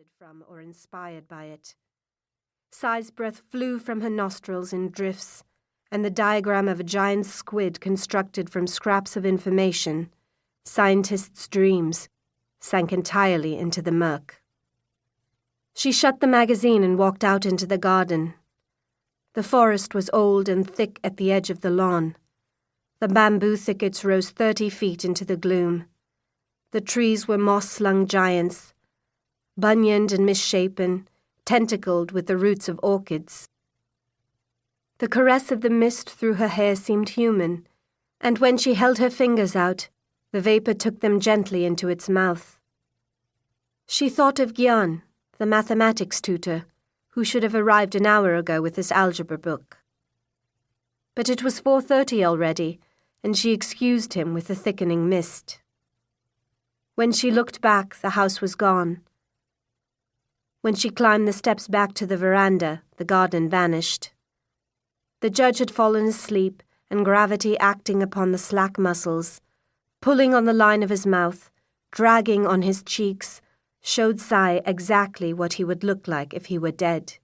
benefited from or inspired by it. Sai's breath flew from her nostrils in drifts, and the diagram of a giant squid constructed from scraps of information, scientists' dreams, sank entirely into the murk. She shut the magazine and walked out into the garden. The forest was old and thick at the edge of the lawn. The bamboo thickets rose 30 feet into the gloom. The trees were moss-slung giants, bunioned and misshapen, tentacled with the roots of orchids. The caress of the mist through her hair seemed human, and when she held her fingers out, the vapour took them gently into its mouth. She thought of Gyan, the mathematics tutor, who should have arrived an hour ago with his algebra book. But it was 4:30 already, and she excused him with the thickening mist. When she looked back, the house was gone. When she climbed the steps back to the veranda, the garden vanished. The judge had fallen asleep, and gravity acting upon the slack muscles, pulling on the line of his mouth, dragging on his cheeks, showed Sai exactly what he would look like if he were dead.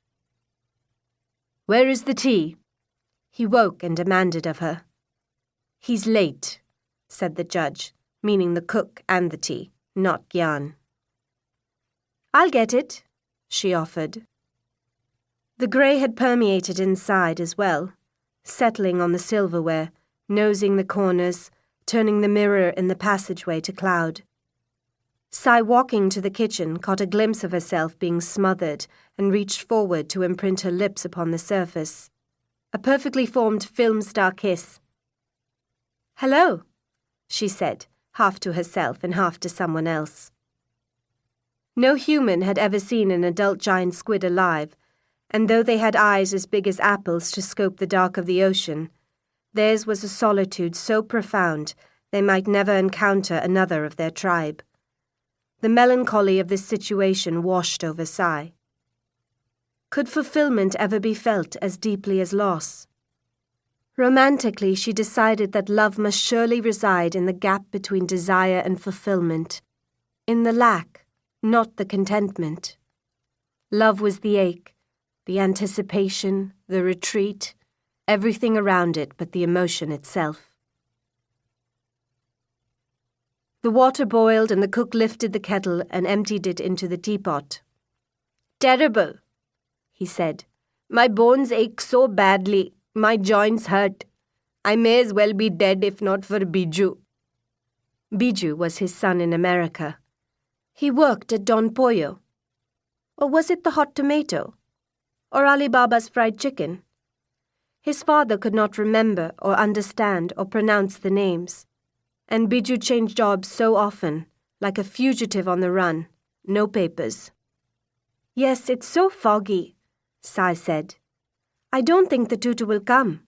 "Where is the tea?" He woke and demanded of her. "He's late," said the judge, meaning the cook and the tea, not Gyan. "I'll get it," she offered. The grey had permeated inside as well, settling on the silverware, nosing the corners, turning the mirror in the passageway to cloud. Sai, walking to the kitchen, caught a glimpse of herself being smothered and reached forward to imprint her lips upon the surface. A perfectly formed film star kiss. "Hello," she said, half to herself and half to someone else. No human had ever seen an adult giant squid alive, and though they had eyes as big as apples to scope the dark of the ocean, theirs was a solitude so profound they might never encounter another of their tribe. The melancholy of this situation washed over Sai. Could fulfillment ever be felt as deeply as loss? Romantically, she decided that love must surely reside in the gap between desire and fulfillment, in the lack, not the contentment. Love was the ache, the anticipation, the retreat, everything around it but the emotion itself. The water boiled and the cook lifted the kettle and emptied it into the teapot. "Terrible," he said. "My bones ache so badly, my joints hurt. I may as well be dead if not for Biju." Biju was his son in America. He worked at Don Pollo. Or was it the hot tomato? Or Alibaba's fried chicken? His father could not remember or understand or pronounce the names, and Biju changed jobs so often, like a fugitive on the run, no papers. "Yes, it's so foggy," Sai said. "I don't think the tutor will come."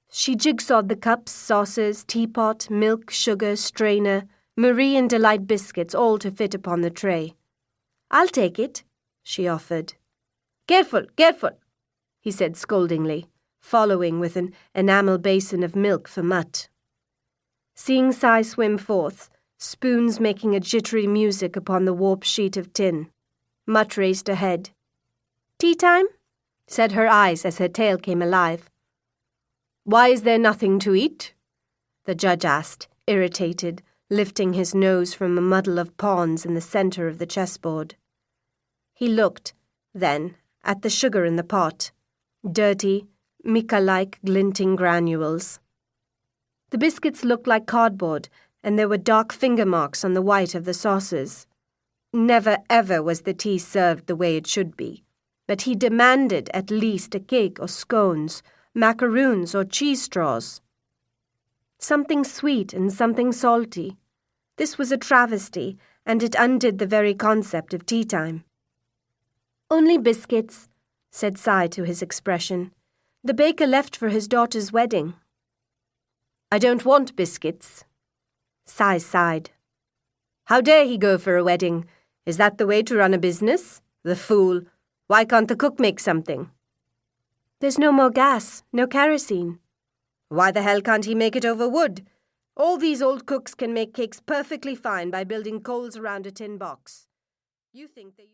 She jigsawed the cups, saucers, teapot, milk, sugar, strainer, Marie and Delight biscuits, all to fit upon the tray. "I'll take it," she offered. "Careful, careful," he said scoldingly, following with an enamel basin of milk for Mutt. Seeing Sai swim forth, spoons making a jittery music upon the warped sheet of tin, Mutt raised her head. "Tea time?" said her eyes as her tail came alive. "Why is there nothing to eat?" the judge asked, irritated, lifting his nose from a muddle of pawns in the centre of the chessboard. He looked, then, at the sugar in the pot, dirty, mica-like glinting granules. The biscuits looked like cardboard, and there were dark finger marks on the white of the saucers. Never ever was the tea served the way it should be, but he demanded at least a cake or scones, macaroons or cheese straws. Something sweet and something salty. This was a travesty, and it undid the very concept of tea time. "Only biscuits," said Sai to his expression. "The baker left for his daughter's wedding." "I don't want biscuits." Sai sighed. "How dare he go for a wedding? Is that the way to run a business? The fool! Why can't the cook make something?" "There's no more gas, no kerosene." "Why the hell can't he make it over wood? All these old cooks can make cakes perfectly fine by building coals around a tin box. You think they